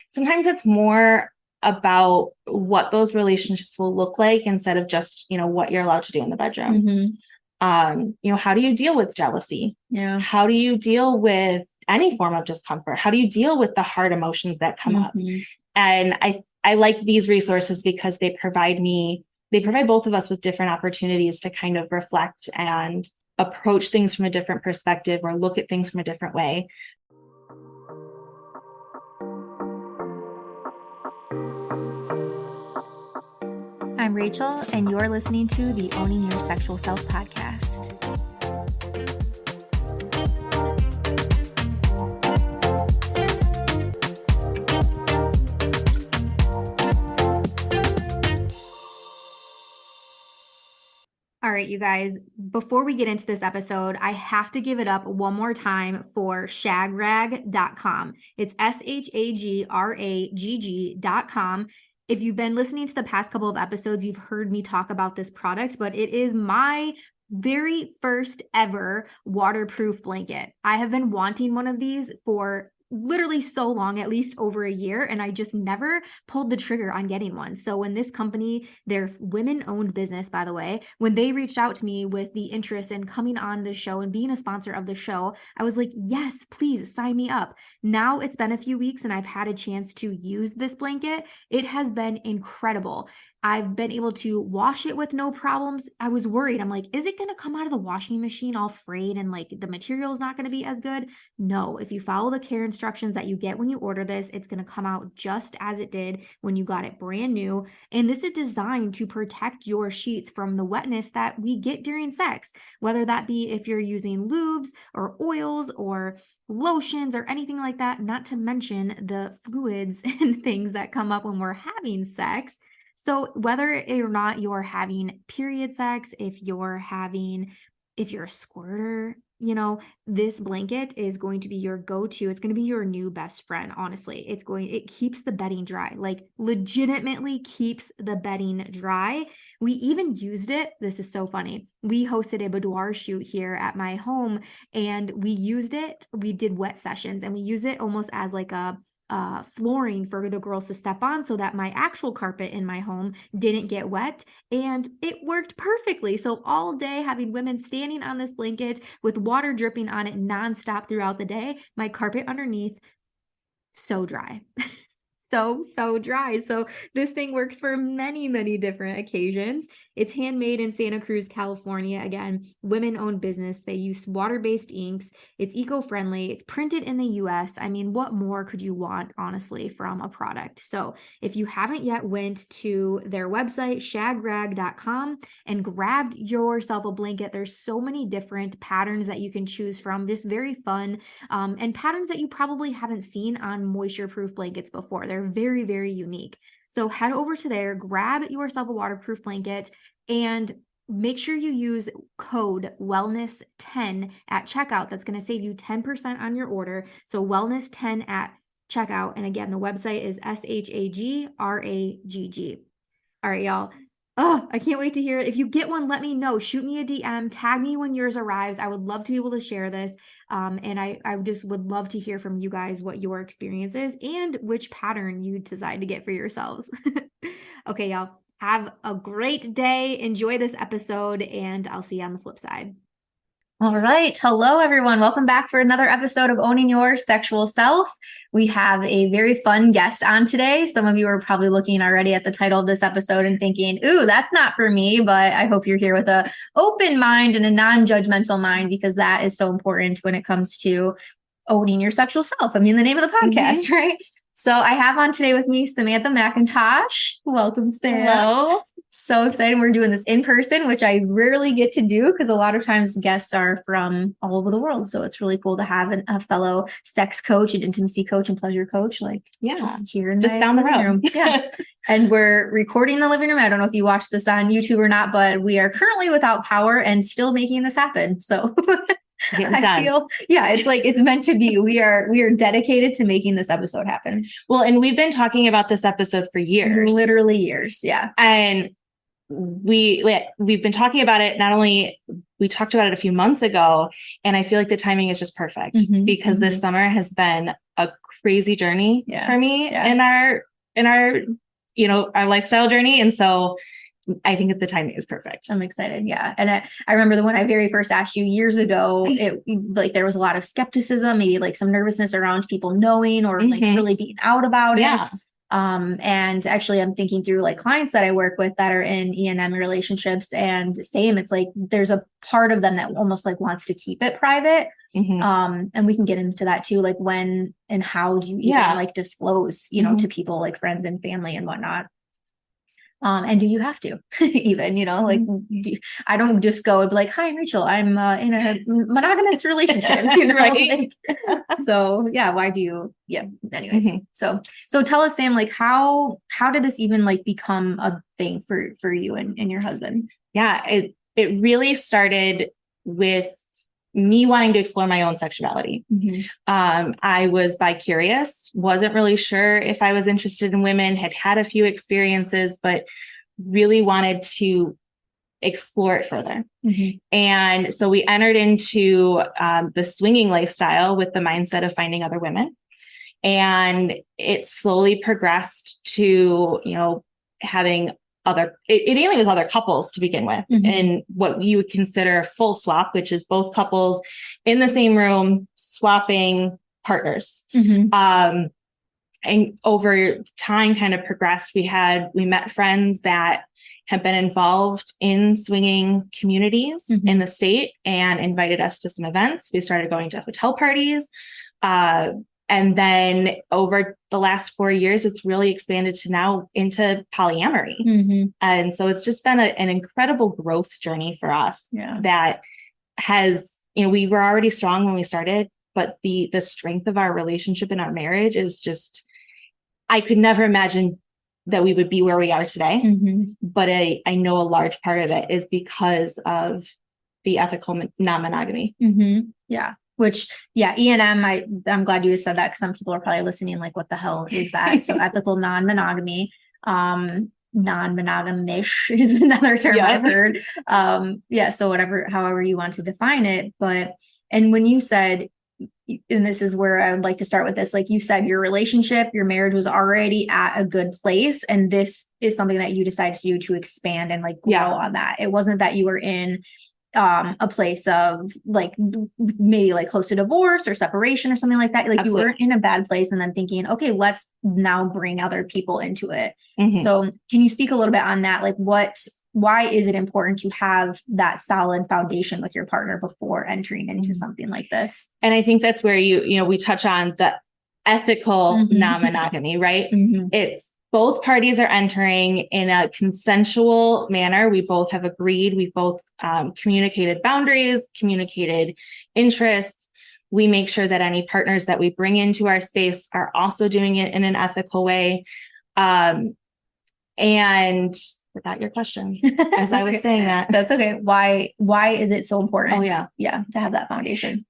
sometimes it's more about what those relationships will look like instead of just, what you're allowed to do in the bedroom. How do you deal with jealousy? Yeah. How do you deal with any form of discomfort? How do you deal with the hard emotions that come up? And I like these resources because they provide both of us with different opportunities to kind of reflect and approach things from a different perspective or look at things from a different way. I'm Rachel, and you're listening to the Owning Your Sexual Self podcast. All right, you guys, before we get into this episode, I have to give it up one more time for shagrag.com. It's shagragg.com. If you've been listening to the past couple of episodes, you've heard me talk about this product, but it is my very first ever waterproof blanket. I have been wanting one of these for literally so long, at least over a year, and I just never pulled the trigger on getting one. So when this company, their women-owned business, by the way, when they reached out to me with the interest in coming on the show and being a sponsor of the show, I was like, yes, please sign me up. Now it's been a few weeks and I've had a chance to use this blanket. It has been incredible. I've been able to wash it with no problems. I was worried. I'm like, is it going to come out of the washing machine all frayed and like the material is not going to be as good? No, if you follow the care instructions that you get when you order this, it's going to come out just as it did when you got it brand new. And this is designed to protect your sheets from the wetness that we get during sex, whether that be if you're using lubes or oils or lotions or anything like that, not to mention the fluids and things that come up when we're having sex. So whether or not you're having period sex, if you're a squirter, this blanket is going to be your go-to. It's going to be your new best friend. Honestly, it keeps the bedding dry, like legitimately keeps the bedding dry. We even used it. This is so funny. We hosted a boudoir shoot here at my home and we used it. We did wet sessions and we use it almost as like a flooring for the girls to step on so that my actual carpet in my home didn't get wet, and it worked perfectly. So all day having women standing on this blanket with water dripping on it nonstop throughout the day, my carpet underneath so dry. So dry. So this thing works for many, many different occasions. It's handmade in Santa Cruz, California. Again, women-owned business. They use water-based inks. It's eco-friendly. It's printed in the US. I mean, what more could you want, honestly, from a product? So if you haven't yet went to their website, shagrag.com, and grabbed yourself a blanket, there's so many different patterns that you can choose from. Just very fun, and patterns that you probably haven't seen on moisture-proof blankets before. They're very, very unique. So head over to there, grab yourself a waterproof blanket, and make sure you use code wellness10 at checkout. That's going to save you 10% on your order. So wellness10 at checkout. And again, the website is shagragg. All right, y'all. Oh, I can't wait to hear it. If you get one, let me know. Shoot me a DM, tag me when yours arrives. I would love to be able to share this. And I just would love to hear from you guys what your experience is and which pattern you decide to get for yourselves. Okay, y'all. Have a great day. Enjoy this episode, and I'll see you on the flip side. All right. Hello, everyone. Welcome back for another episode of Owning Your Sexual Self. We have a very fun guest on today. Some of you are probably looking already at the title of this episode and thinking, ooh, that's not for me, but I hope you're here with an open mind and a non-judgmental mind, because that is so important when it comes to owning your sexual self. I mean, the name of the podcast, right? So I have on today with me Samantha McIntosh. Welcome, Sam. Hello. So excited. We're doing this in person, which I rarely get to do because a lot of times guests are from all over the world. So it's really cool to have a fellow sex coach and intimacy coach and pleasure coach, just here in just down the room. Yeah. And we're recording in the living room. I don't know if you watched this on YouTube or not, but we are currently without power and still making this happen. So I feel, it's like it's meant to be. We are dedicated to making this episode happen. Well, and we've been talking about this episode for years. Literally years. Yeah. And we've been talking about it. Not only we talked about it a few months ago, and I feel like the timing is just perfect because this summer has been a crazy journey for me in our, our lifestyle journey. And so I think that the timing is perfect. I'm excited. Yeah. And I remember when I very first asked you years ago, there was a lot of skepticism, maybe like some nervousness around people knowing or like really being out about it. And actually I'm thinking through like clients that I work with that are in E&M relationships, and same, it's like, there's a part of them that almost like wants to keep it private. And we can get into that too. Like when and how do you even like disclose, to people like friends and family and whatnot? And do you have to even, like, I don't just go and be like, hi, I'm Rachel, I'm in a monogamous relationship, right? So yeah, why do you, anyways. So tell us, Sam, like how did this even like become a thing for you and your husband? Yeah, it really started with me wanting to explore my own sexuality. I was bi-curious, wasn't really sure if I was interested in women, had a few experiences, but really wanted to explore it further. And so we entered into the swinging lifestyle with the mindset of finding other women. And it slowly progressed to, having it mainly was other couples to begin with, and what you would consider a full swap, which is both couples in the same room swapping partners. And over time kind of progressed. We met friends that have been involved in swinging communities in the state and invited us to some events. We started going to hotel parties. And then over the last 4 years, it's really expanded to now into polyamory. And so it's just been an incredible growth journey for us that has, we were already strong when we started, but the strength of our relationship and our marriage is just, I could never imagine that we would be where we are today. But I know a large part of it is because of the ethical non-monogamy. Yeah. Which, E&M, I'm glad you just said that, because some people are probably listening like, what the hell is that? So ethical non-monogamy, non-monogamish is another term I've heard. So however you want to define it. And when you said, and this is where I would like to start with this, like you said, your marriage was already at a good place. And this is something that you decided to do to expand and like grow on that. It wasn't that you were in a place of like maybe like close to divorce or separation or something like that. Like Absolutely. You weren't in a bad place and then thinking, okay, let's now bring other people into it. So can you speak a little bit on that? Like why is it important to have that solid foundation with your partner before entering into something like this? And I think that's where we touch on the ethical non-monogamy, right? It's both parties are entering in a consensual manner. We both have agreed. We both communicated boundaries, communicated interests. We make sure that any partners that we bring into our space are also doing it in an ethical way. And forgot your question as I was saying that. That's okay. Why is it so important? To have that foundation.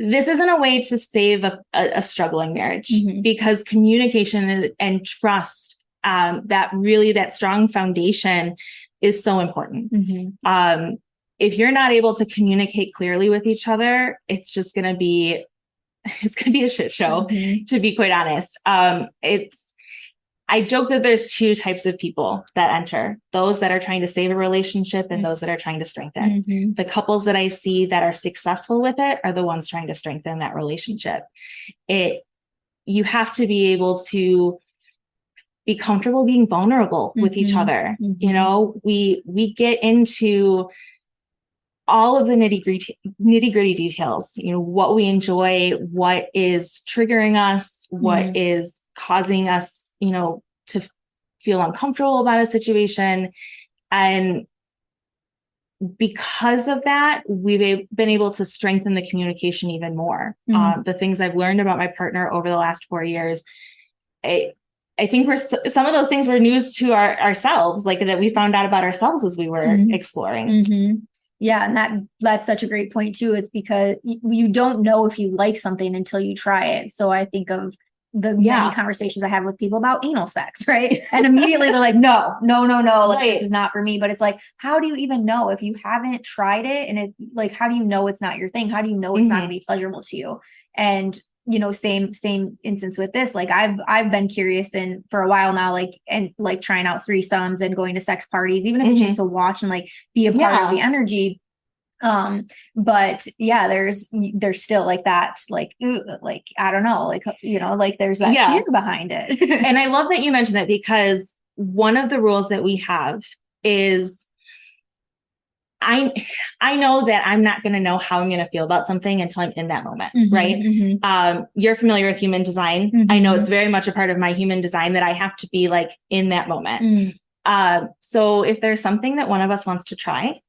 This isn't a way to save a struggling marriage, because communication and trust, that strong foundation is so important. If you're not able to communicate clearly with each other, it's going to be a shit show, to be quite honest. I joke that there's two types of people that enter: those that are trying to save a relationship and those that are trying to strengthen. The couples that I see that are successful with it are the ones trying to strengthen that relationship. You have to be able to be comfortable being vulnerable with each other. We get into all of the nitty gritty details, what we enjoy, what is triggering us, what is causing us, to feel uncomfortable about a situation. And because of that, we've been able to strengthen the communication even more. The things I've learned about my partner over the last 4 years, I think some of those things were news to ourselves, like that we found out about ourselves as we were exploring. Yeah. And that's such a great point too. It's because you don't know if you like something until you try it. So I think of the many conversations I have with people about anal sex, right? And immediately they're like, no, like this is not for me. But it's like, how do you even know if you haven't tried it? And it like, how do you know it's not your thing? How do you know it's not gonna be pleasurable to you? And same instance with this. Like I've been curious and for a while now, and trying out threesomes and going to sex parties, even if it's just to watch and like be a part of the energy. But yeah, there's still like that, like, ooh, like, I don't know, like, like there's that fear behind it. And I love that you mentioned that, because one of the rules that we have is I know that I'm not going to know how I'm going to feel about something until I'm in that moment. Right. You're familiar with human design. I know it's very much a part of my human design that I have to be like in that moment. So if there's something that one of us wants to try,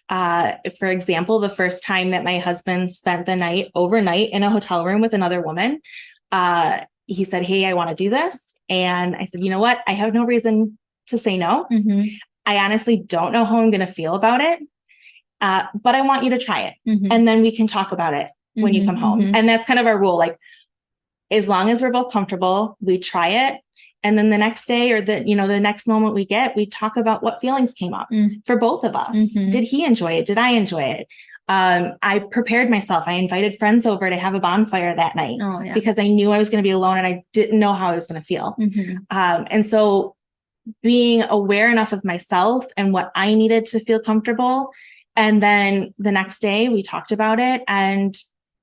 for example, the first time that my husband spent the night overnight in a hotel room with another woman, he said, "Hey, I want to do this." And I said, "You know what? I have no reason to say no. I honestly don't know how I'm going to feel about it. But I want you to try it. And then we can talk about it when you come home." And that's kind of our rule. Like, as long as we're both comfortable, we try it. And then the next day or the next moment we talk about what feelings came up for both of us. Did he enjoy it? Did I enjoy it? I prepared myself. I invited friends over to have a bonfire that night because I knew I was going to be alone and I didn't know how I was going to feel. And so being aware enough of myself and what I needed to feel comfortable. And then the next day we talked about it, and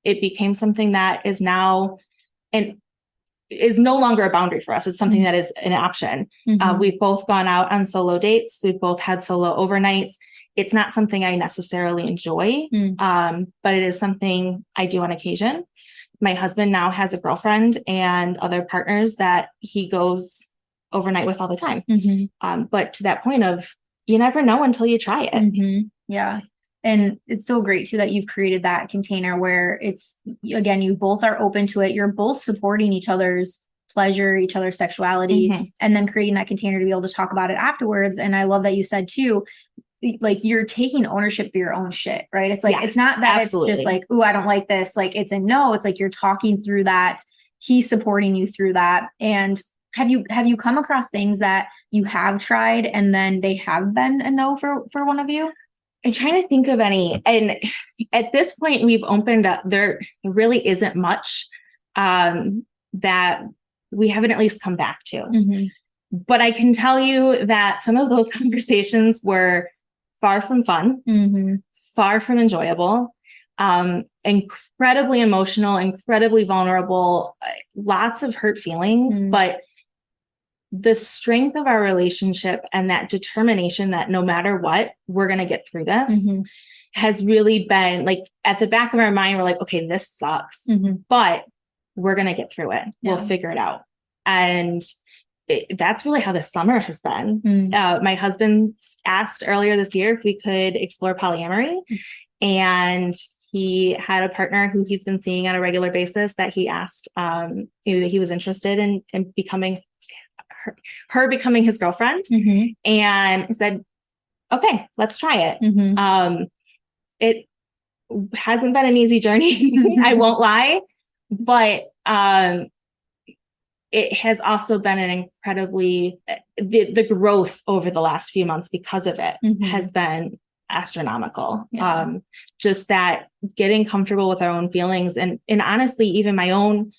it became something that is now and is no longer a boundary for us. It's something that is an option. We've both gone out on solo dates. We've both had solo overnights. It's not something I necessarily enjoy, but it is something I do on occasion. My husband now has a girlfriend and other partners that he goes overnight with all the time. But to that point of, you never know until you try it. Yeah. And it's so great too that you've created that container where it's, again, you both are open to it. You're both supporting each other's pleasure, each other's sexuality, and then creating that container to be able to talk about it afterwards. And I love that you said too, like you're taking ownership for your own shit, right? It's like, it's not that it's just like, "Ooh, I don't like this." Like it's it's like you're talking through that. He's supporting you through that. And have you come across things that you have tried and then they have been a no for one of you? I'm trying to think of any. And at this point, we've opened up. There really isn't much that we haven't at least come back to. But I can tell you that some of those conversations were far from fun, far from enjoyable, incredibly emotional, incredibly vulnerable, lots of hurt feelings. But the strength of our relationship and that determination that no matter what, we're going to get through this has really been like at the back of our mind. We're like, okay, this sucks, but we're going to get through it. We'll figure it out. And that's really how the summer has been. My husband asked earlier this year if we could explore polyamory, and he had a partner who he's been seeing on a regular basis that he asked, he was interested in becoming her becoming his girlfriend, and he said, "Okay, let's try it." It hasn't been an easy journey. I won't lie, but it has also been an incredibly, the growth over the last few months because of it has been astronomical. Just that getting comfortable with our own feelings and honestly, even my own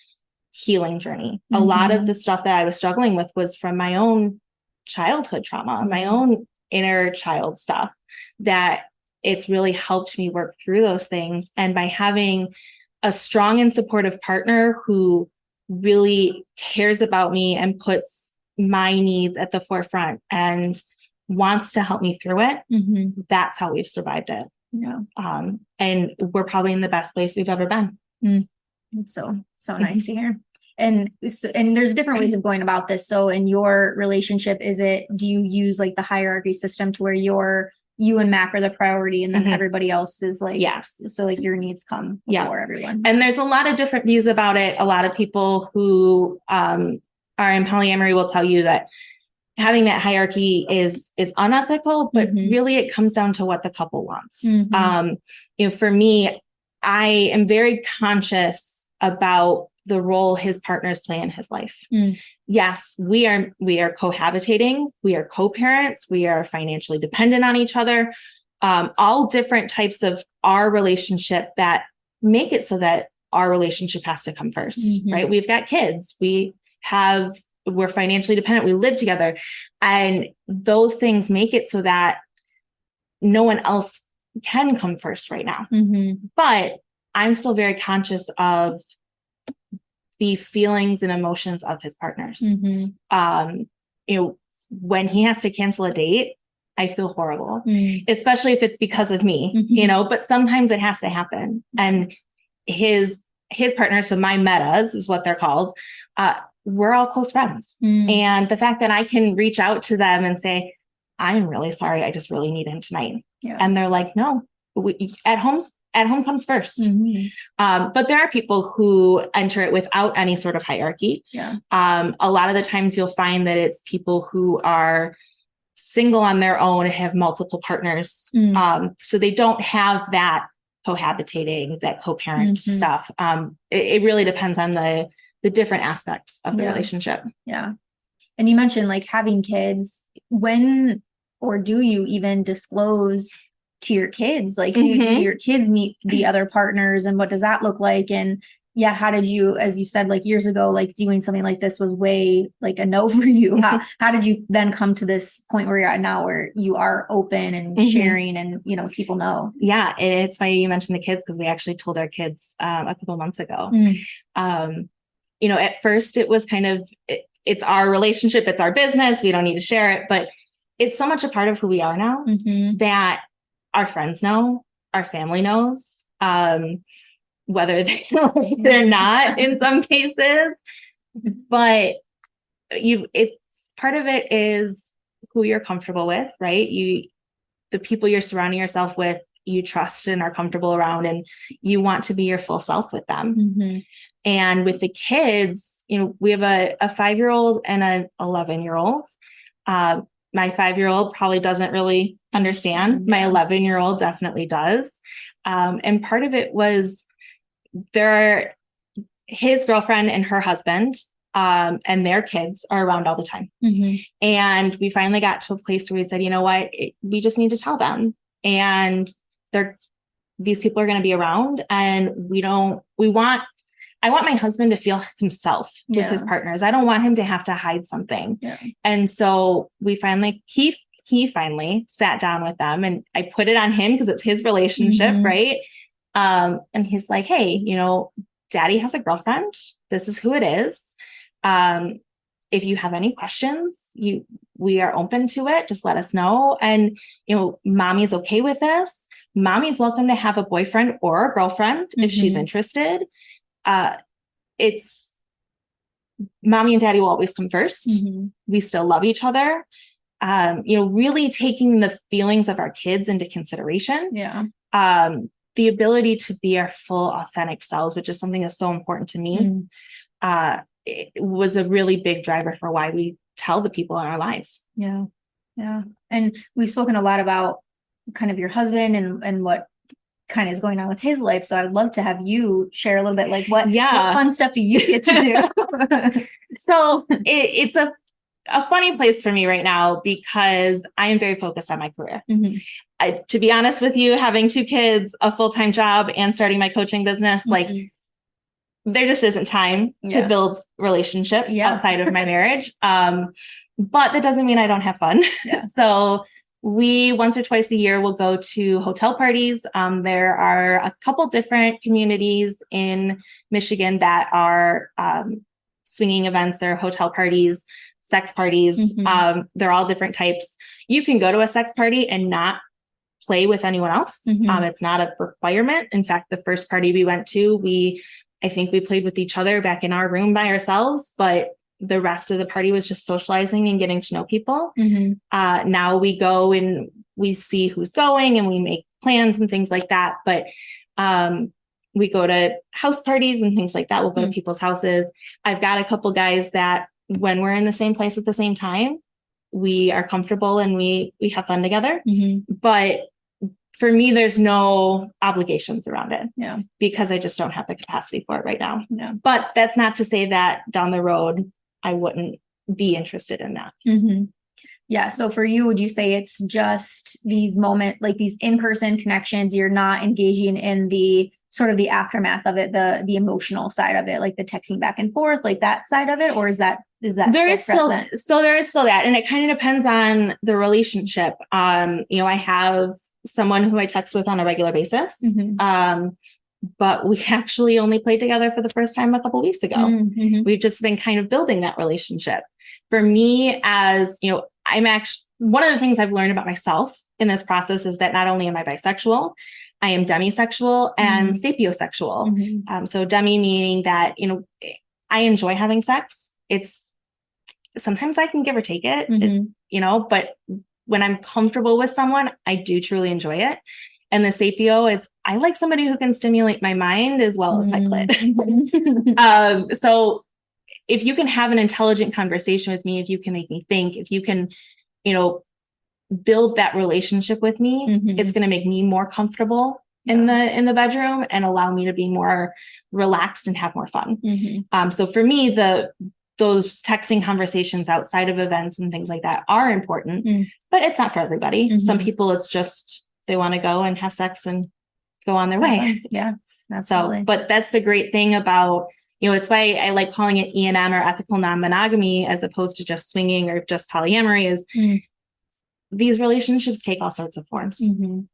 healing journey. A lot of the stuff that I was struggling with was from my own childhood trauma, my own inner child stuff, that it's really helped me work through those things. And by having a strong and supportive partner who really cares about me and puts my needs at the forefront and wants to help me through it, that's how we've survived it. And we're probably in the best place we've ever been. It's so nice to hear. And there's different ways of going about this. So in your relationship, do you use like the hierarchy system to where you and Mac are the priority and then everybody else is like, so like your needs come before everyone? And there's a lot of different views about it. A lot of people who are in polyamory will tell you that having that hierarchy is unethical, but really it comes down to what the couple wants. For me, I am very conscious about the role his partners play in his life. Yes, we are cohabitating, we are co-parents, we are financially dependent on each other, all different types of our relationship that make it so that our relationship has to come first, right? We've got kids, we're financially dependent, we live together, and those things make it so that no one else can come first right now. But I'm still very conscious of the feelings and emotions of his partners. When he has to cancel a date, I feel horrible, especially if it's because of me, but sometimes it has to happen. And his partner, so my metas is what they're called, we're all close friends. And the fact that I can reach out to them and say, I'm really sorry, I just really need him tonight. And they're like, no, at home comes first. But there are people who enter it without any sort of hierarchy. A lot of the times you'll find that it's people who are single on their own and have multiple partners. So they don't have that cohabitating, that co-parent stuff. It really depends on the different aspects of the relationship. And you mentioned like having kids. When or do you even disclose to your kids? Like, do your kids meet the other partners, and what does that look like? And how did you, as you said, like years ago, like doing something like this was way like a no for you. How did you then come to this point where you're at now, where you are open and sharing and, people know? Yeah. And it's funny you mentioned the kids, because we actually told our kids a couple months ago. At first it was kind of, it's our relationship, it's our business, we don't need to share it, but it's so much a part of who we are now that our friends know, our family knows, whether they're not in some cases, but it's part of it is who you're comfortable with, right? The people you're surrounding yourself with, you trust and are comfortable around, and you want to be your full self with them. And with the kids, we have a 5-year-old and an 11-year-old. My 5-year-old probably doesn't really understand. My 11-year-old definitely does. And part of it was his girlfriend and her husband, and their kids are around all the time. And we finally got to a place where we said, you know what, we just need to tell them. And these people are going to be around, and I want my husband to feel himself with his partners. I don't want him to have to hide something. And so he finally sat down with them, and I put it on him because it's his relationship. Right. And he's like, hey, Daddy has a girlfriend. This is who it is. If you have any questions, we are open to it. Just let us know. And, Mommy's okay with this. Mommy's welcome to have a boyfriend or a girlfriend if she's interested. It's Mommy and Daddy will always come first. We still love each other. Really taking the feelings of our kids into consideration. The ability to be our full authentic selves, which is something that's so important to me. It was a really big driver for why we tell the people in our lives. And we've spoken a lot about kind of your husband and what kind of is going on with his life. So I'd love to have you share a little bit, like what fun stuff do you get to do? So it's a funny place for me right now, because I am very focused on my career. To be honest with you, having 2 kids, a full-time job, and starting my coaching business, like there just isn't time to build relationships outside of my marriage. But that doesn't mean I don't have fun. So we once or twice a year will go to hotel parties. There are a couple different communities in Michigan that are swinging events or hotel parties, sex parties. They're all different types. You can go to a sex party and not play with anyone else. It's not a requirement. In fact, the first party we went to, I think we played with each other back in our room by ourselves, but the rest of the party was just socializing and getting to know people. Now we go and we see who's going and we make plans and things like that. But we go to house parties and things like that. We'll go to people's houses. I've got a couple guys that when we're in the same place at the same time, we are comfortable and we have fun together. But for me, there's no obligations around it. Yeah. Because I just don't have the capacity for it right now. Yeah. But that's not to say that down the road, I wouldn't be interested in that. Mm-hmm. Yeah. So for you, would you say it's just these like these in-person connections, you're not engaging in the sort of the aftermath of it, the emotional side of it, like the texting back and forth, like that side of it? Or is that there is still that. And it kind of depends on the relationship. I have someone who I text with on a regular basis. Mm-hmm. But we actually only played together for the first time a couple of weeks ago. Mm-hmm. We've just been kind of building that relationship. For me, as I'm actually, one of the things I've learned about myself in this process is that not only am I bisexual, I am demisexual and sapiosexual. Mm-hmm. So demi meaning that, I enjoy having sex. It's sometimes I can give or take it, but when I'm comfortable with someone, I do truly enjoy it. And the sapio is, I like somebody who can stimulate my mind as well as my clit. So if you can have an intelligent conversation with me, if you can make me think, if you can, build that relationship with me, it's going to make me more comfortable in the bedroom and allow me to be more relaxed and have more fun. So for me, those texting conversations outside of events and things like that are important, but it's not for everybody. Some people, it's just, they want to go and have sex and go on their way. Yeah, absolutely. So, but that's the great thing about, it's why I like calling it E&M or ethical non-monogamy as opposed to just swinging or just polyamory is these relationships take all sorts of forms.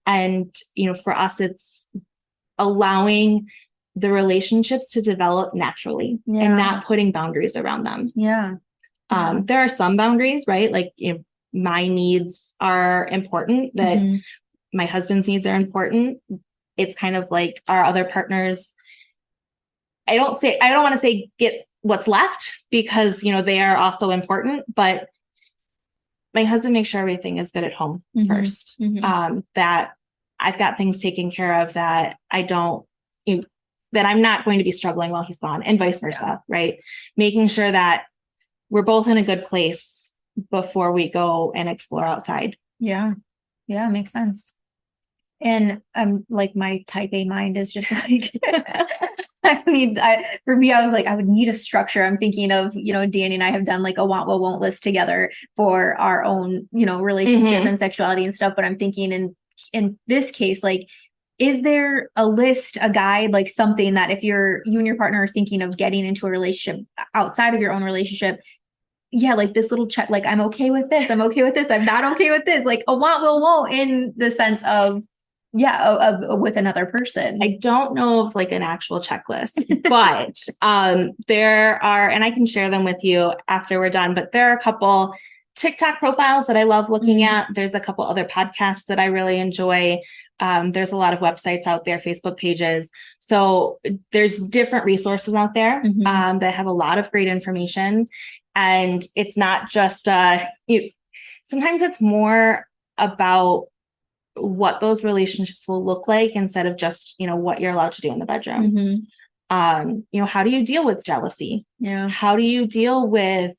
And, for us, it's allowing the relationships to develop naturally and not putting boundaries around them. There are some boundaries, right? Like, my needs are important, that my husband's needs are important. It's kind of like our other partners. I don't want to say get what's left because, they are also important, but my husband makes sure everything is good at home first. That I've got things taken care of, that that I'm not going to be struggling while he's gone, and vice versa, right? Making sure that we're both in a good place before we go and explore outside. Yeah, makes sense. And like my type A mind is just like, for me, I was like, I would need a structure. I'm thinking of, Danny and I have done like a want, what, won't list together for our own, relationship and sexuality and stuff. But I'm thinking in this case, like, is there a list, a guide, like something that if you and your partner are thinking of getting into a relationship outside of your own relationship, like this little check, like, I'm okay with this. I'm okay with this. I'm not okay with this. Like a want, will, won't, in the sense of, with another person. I don't know of like an actual checklist, but there are, and I can share them with you after we're done, but there are a couple TikTok profiles that I love looking at. There's a couple other podcasts that I really enjoy. There's a lot of websites out there, Facebook pages. So there's different resources out there that have a lot of great information. And it's not just, sometimes it's more about what those relationships will look like instead of just, what you're allowed to do in the bedroom. How do you deal with jealousy? How do you deal with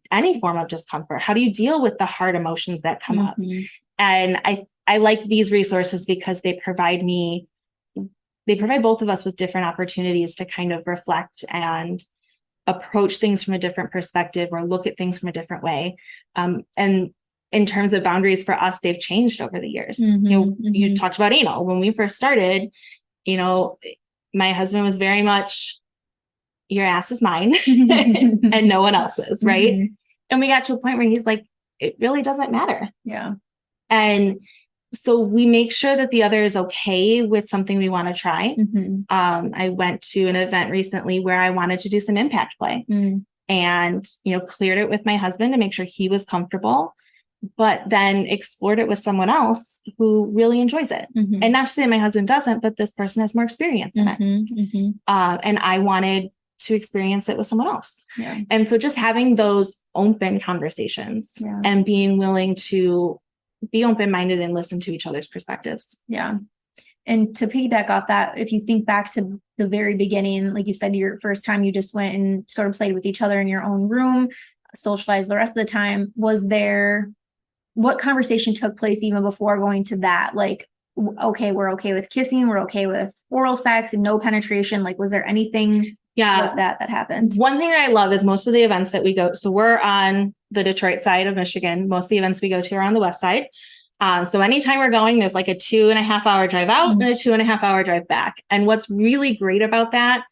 any form of discomfort? How do you deal with the hard emotions that come up? And I like these resources because they provide both of us with different opportunities to kind of reflect and approach things from a different perspective or look at things from a different way. And in terms of boundaries for us, they've changed over the years. You talked about anal. When we first started, my husband was very much, your ass is mine and no one else's, right? And we got to a point where he's like, it really doesn't matter. And so we make sure that the other is okay with something we want to try. I went to an event recently where I wanted to do some impact play and, cleared it with my husband to make sure he was comfortable, but then explored it with someone else who really enjoys it. And not to say my husband doesn't, but this person has more experience in it. And I wanted to experience it with someone else. And so just having those open conversations and being willing to be open-minded and listen to each other's perspectives. And to piggyback off that, if you think back to the very beginning, like you said, your first time you just went and sort of played with each other in your own room, socialized the rest of the time. Was there what conversation took place even before going to that? Like, okay, we're okay with kissing, we're okay with oral sex and no penetration. Like, was there anything like that happened? One thing that I love is most of the events that we go, so we're on the Detroit side of Michigan. Most of the events we go to are on the west side. So anytime we're going, there's like a 2.5 hour drive out and a 2.5 hour drive back. And what's really great about that,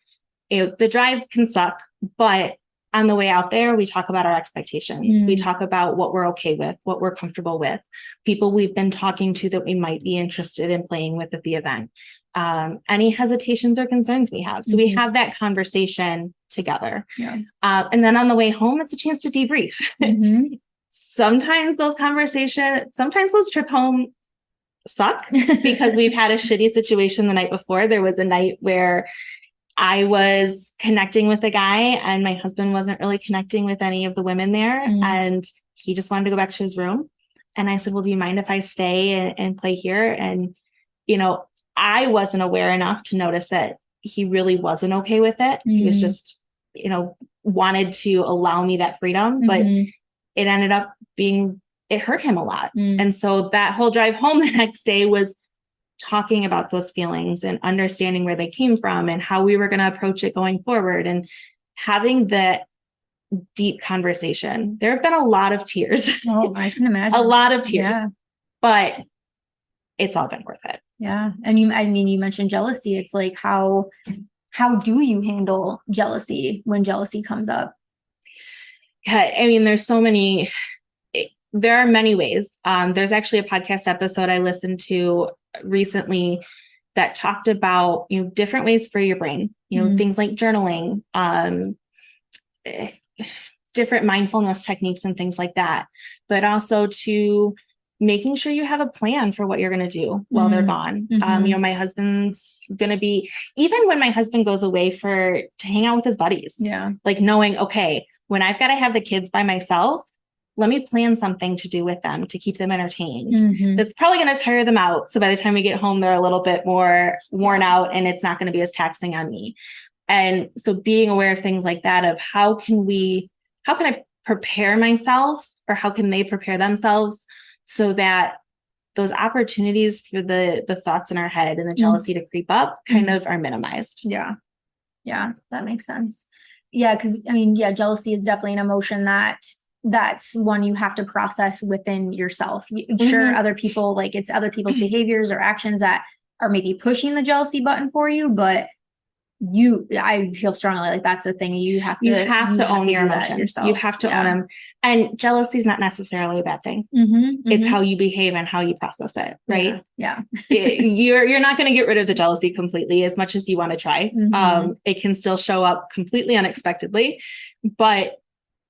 the drive can suck, but on the way out there, we talk about our expectations. We talk about what we're okay with, what we're comfortable with, people we've been talking to that we might be interested in playing with at the event, any hesitations or concerns we have. So we have that conversation together. And then on the way home, it's a chance to debrief. Sometimes those trip home suck because we've had a shitty situation the night before. There was a night where I was connecting with a guy and my husband wasn't really connecting with any of the women there. And he just wanted to go back to his room. And I said, well, do you mind if I stay and play here? And, I wasn't aware enough to notice that he really wasn't okay with it. He was just, wanted to allow me that freedom, but it ended up it hurt him a lot. And so that whole drive home the next day was talking about those feelings and understanding where they came from and how we were going to approach it going forward and having that deep conversation. There have been a lot of tears. Oh, I can imagine. A lot of tears, but it's all been worth it. Yeah. And you mentioned jealousy. It's like, how do you handle jealousy when jealousy comes up? There are many ways. There's actually a podcast episode I listened to recently that talked about, different ways for your brain, things like journaling, different mindfulness techniques and things like that, but also to making sure you have a plan for what you're going to do while they're gone. My husband's going to be, even when my husband goes away to hang out with his buddies, like knowing, okay, when I've got to have the kids by myself, let me plan something to do with them to keep them entertained. That's probably going to tire them out. So by the time we get home, they're a little bit more worn out and it's not going to be as taxing on me. And so being aware of things like that, of how can I prepare myself, or how can they prepare themselves so that those opportunities for the thoughts in our head and the jealousy to creep up kind of are minimized. Yeah, that makes sense. Yeah. Cause jealousy is definitely an emotion that's one you have to process within yourself. Sure, other people, like it's other people's behaviors or actions that are maybe pushing the jealousy button for you, but I feel strongly like that's the thing you have to own your emotions yourself. You have to own them. And jealousy is not necessarily a bad thing. It's how you behave and how you process it, right? Yeah. You're not going to get rid of the jealousy completely as much as you want to try. It can still show up completely unexpectedly, but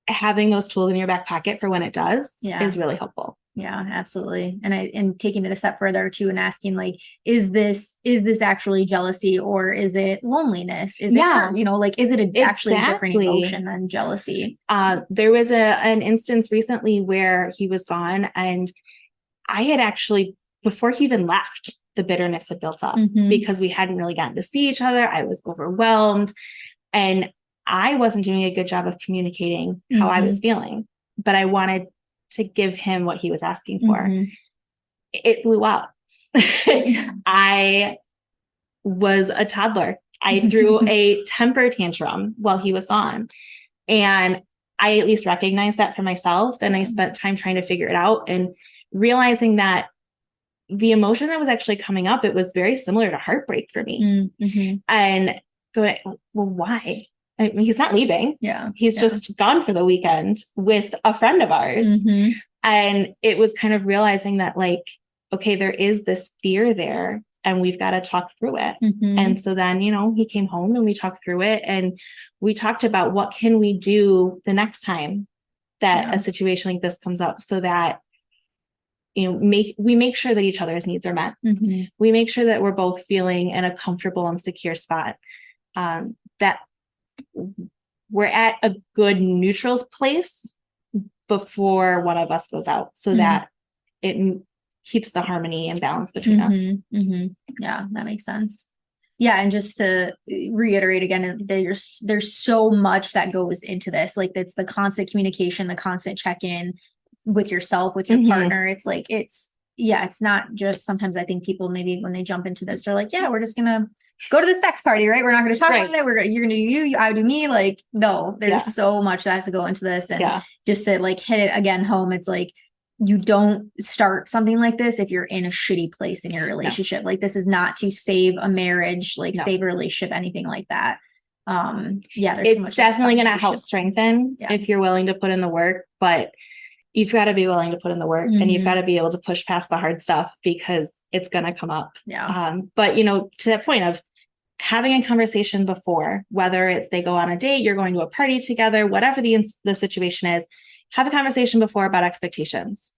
having those tools in your back pocket for when it does is really helpful. Yeah, absolutely. And taking it a step further too, and asking like, is this actually jealousy, or is it loneliness? Is it, is it actually a different emotion than jealousy? There was an instance recently where he was gone, and I had actually, before he even left, the bitterness had built up because we hadn't really gotten to see each other. I was overwhelmed, and I wasn't doing a good job of communicating how I was feeling, but I wanted to give him what he was asking for. It blew up. I was a toddler. I threw a temper tantrum while he was gone. And I at least recognized that for myself. And I spent time trying to figure it out and realizing that the emotion that was actually coming up, it was very similar to heartbreak for me. And going, well, why? I mean, he's not leaving. He's just gone for the weekend with a friend of ours. And it was kind of realizing that, like, okay, there is this fear there and we've got to talk through it. And so then, he came home and we talked through it, and we talked about what can we do the next time that a situation like this comes up, so that, we make sure that each other's needs are met. We make sure that we're both feeling in a comfortable and secure spot, that we're at a good neutral place before one of us goes out, so that it keeps the harmony and balance between us. Yeah, that makes sense. Yeah. And just to reiterate again, there's so much that goes into this. Like, it's the constant communication, the constant check-in, with yourself, with your partner. It's like, it's not just, sometimes I think people maybe when they jump into this, they're like, yeah, we're just going to go to the sex party, right? We're not going to talk about it. You're going to do you, I do me. Like, no, there's so much that has to go into this. And just to like hit it again home, it's like, you don't start something like this if you're in a shitty place in your relationship. Like, this is not to save a marriage, like save a relationship, anything like that. There's it's definitely going to help strengthen if you're willing to put in the work, but you've got to be willing to put in the work and you've got to be able to push past the hard stuff because it's going to come up. But, you know, to that point of having a conversation before, whether it's they go on a date, you're going to a party together, whatever the situation is, have a conversation before about expectations.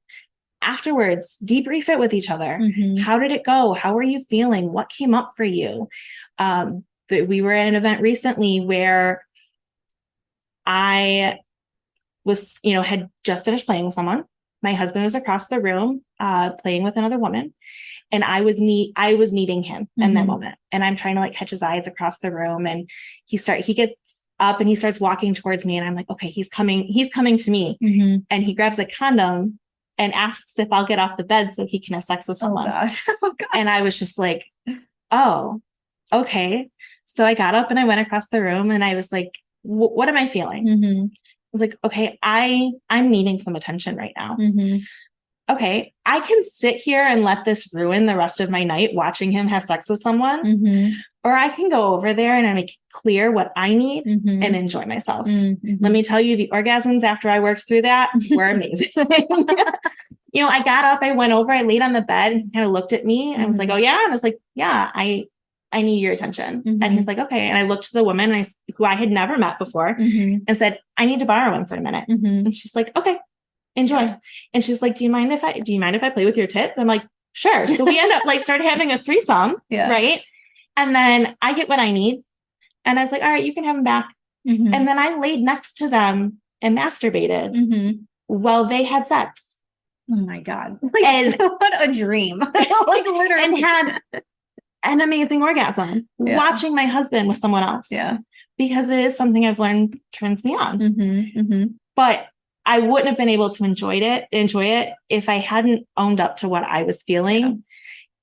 Afterwards, debrief it with each other. How did it go? How are you feeling? What came up for you? We were at an event recently where I was, you know, had just finished playing with someone. My husband was across the room, playing with another woman. And I was needing him in that moment. And I'm trying to like catch his eyes across the room. And he gets up and he starts walking towards me. And I'm like, okay, he's coming to me. And he grabs a condom and asks if I'll get off the bed so he can have sex with someone. Oh, God. And I was just like, oh, okay. So I got up and I went across the room and I was like, what am I feeling? I was like, okay, I'm needing some attention right now. Okay, I can sit here and let this ruin the rest of my night watching him have sex with someone, or I can go over there and I make clear what I need and enjoy myself. Let me tell you, the orgasms after I worked through that were amazing. You know, I got up, I went over, I laid on the bed and kind of looked at me and I was like, oh yeah. And I was like, yeah, I need your attention. And he's like, okay. And I looked to the woman who I had never met before and said, I need to borrow him for a minute. And she's like, okay, enjoy. And she's like, do you mind if I play with your tits? I'm like, sure. So we end up like started having a threesome. Right. And then I get what I need. And I was like, all right, you can have him back. And then I laid next to them and masturbated while they had sex. Oh my God. Like, what a dream. Like, literally. And had an amazing orgasm watching my husband with someone else. Because it is something I've learned turns me on. But I wouldn't have been able to enjoy it if I hadn't owned up to what I was feeling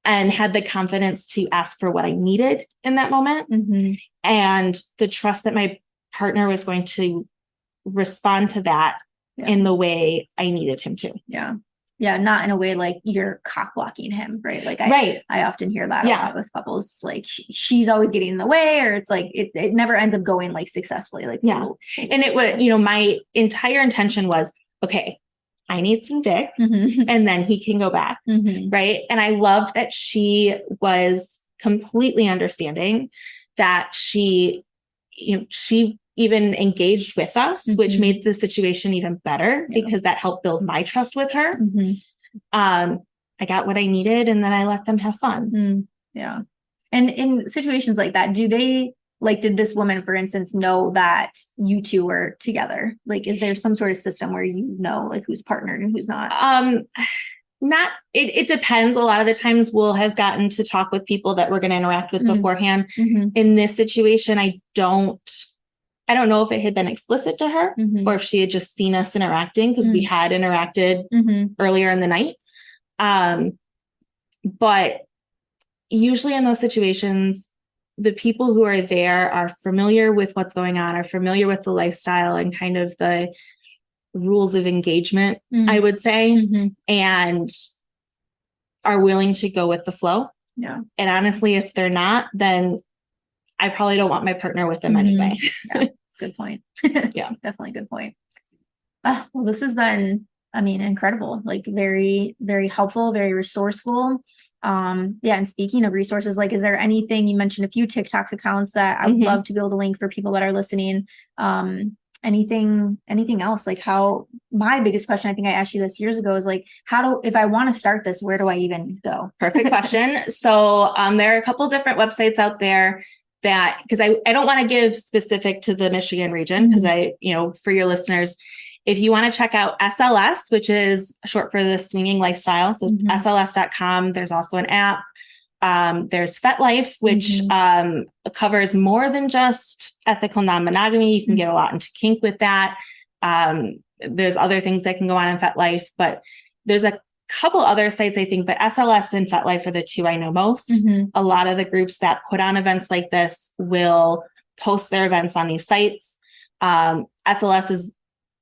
and had the confidence to ask for what I needed in that moment and the trust that my partner was going to respond to that in the way I needed him to. Yeah, not in a way like you're cock blocking him, right? Like I often hear that a lot with couples, like she's always getting in the way, or it's like it never ends up going like successfully. Like and it would, you know, my entire intention was, okay, I need some dick, and then he can go back, right? And I loved that she was completely understanding that she even engaged with us, which made the situation even better because that helped build my trust with her. I got what I needed and then I let them have fun. And in situations like that, did this woman, for instance, know that you two were together? Like, is there some sort of system where you know, like, who's partnered and who's not? It depends. A lot of the times we'll have gotten to talk with people that we're going to interact with beforehand. In this situation, I don't know if it had been explicit to her or if she had just seen us interacting because we had interacted earlier in the night. But usually in those situations, the people who are there are familiar with what's going on, are familiar with the lifestyle and kind of the rules of engagement, I would say, and are willing to go with the flow. And honestly, if they're not, then I probably don't want my partner with them anyway. Good point. Definitely good point. Well, this has been, incredible, like very, very helpful, very resourceful. And speaking of resources, like, is there anything, you mentioned a few TikTok accounts that I would love to be able to link for people that are listening. Anything else? Like, my biggest question, I think I asked you this years ago, is like, if I want to start this, where do I even go? Perfect question. So there are a couple different websites out there that, because I don't want to give specific to the Michigan region, because for your listeners, if you want to check out SLS, which is short for the swinging lifestyle, so SLS.com, there's also an app. There's FetLife, which covers more than just ethical non-monogamy. You can get a lot into kink with that. there's other things that can go on in FetLife, but there's a couple other sites, I think, but SLS and FetLife are the two I know most. A lot of the groups that put on events like this will post their events on these sites. SLS is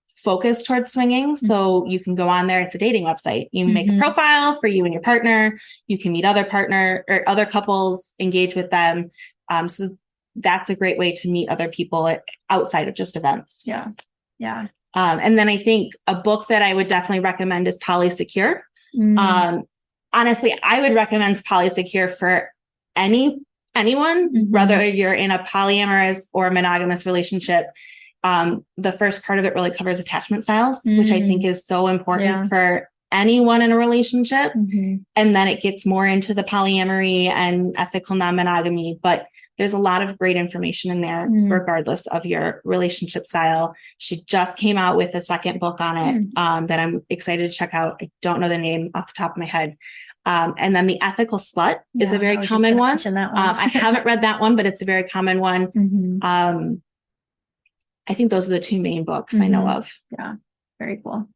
focused towards swinging, so you can go on there. It's a dating website. You make a profile for you and your partner. You can meet other partner or other couples, engage with them. So that's a great way to meet other people outside of just events. Yeah. And then I think a book that I would definitely recommend is Polysecure. Honestly, I would recommend Polysecure for anyone, whether you're in a polyamorous or monogamous relationship. The first part of it really covers attachment styles, which I think is so important for anyone in a relationship. And then it gets more into the polyamory and ethical non-monogamy, but there's a lot of great information in there, regardless of your relationship style. She just came out with a second book on it that I'm excited to check out. I don't know the name off the top of my head. And then The Ethical Slut is a very common one. I haven't read that one, but it's a very common one. I think those are the two main books I know of. Yeah, very cool.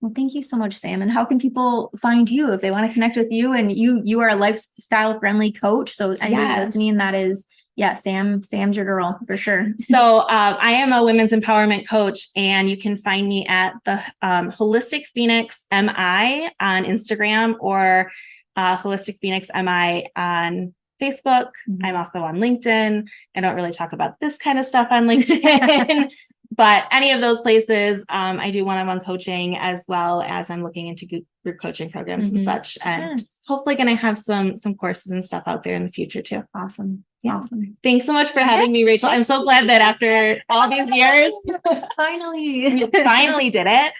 Well, thank you so much, Sam. And how can people find you if they want to connect with you? And you are a lifestyle friendly coach. So anybody listening, that is, Sam's your girl for sure. So I am a women's empowerment coach, and you can find me at the Holistic Phoenix MI on Instagram, or Holistic Phoenix MI on Facebook. I'm also on LinkedIn. I don't really talk about this kind of stuff on LinkedIn. But any of those places, I do one-on-one coaching, as well as I'm looking into group coaching programs and such. And hopefully going to have some courses and stuff out there in the future too. Awesome. Thanks so much for having me, Rachel. I'm so glad that after all these years, finally did it.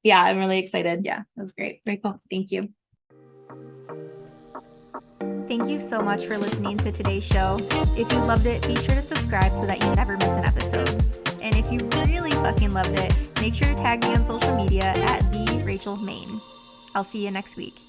Yeah, I'm really excited. Yeah, that's great. Very cool. Thank you. Thank you so much for listening to today's show. If you loved it, be sure to subscribe so that you never miss an episode. And if you really fucking loved it, make sure to tag me on social media at @TheRachelMain. I'll see you next week.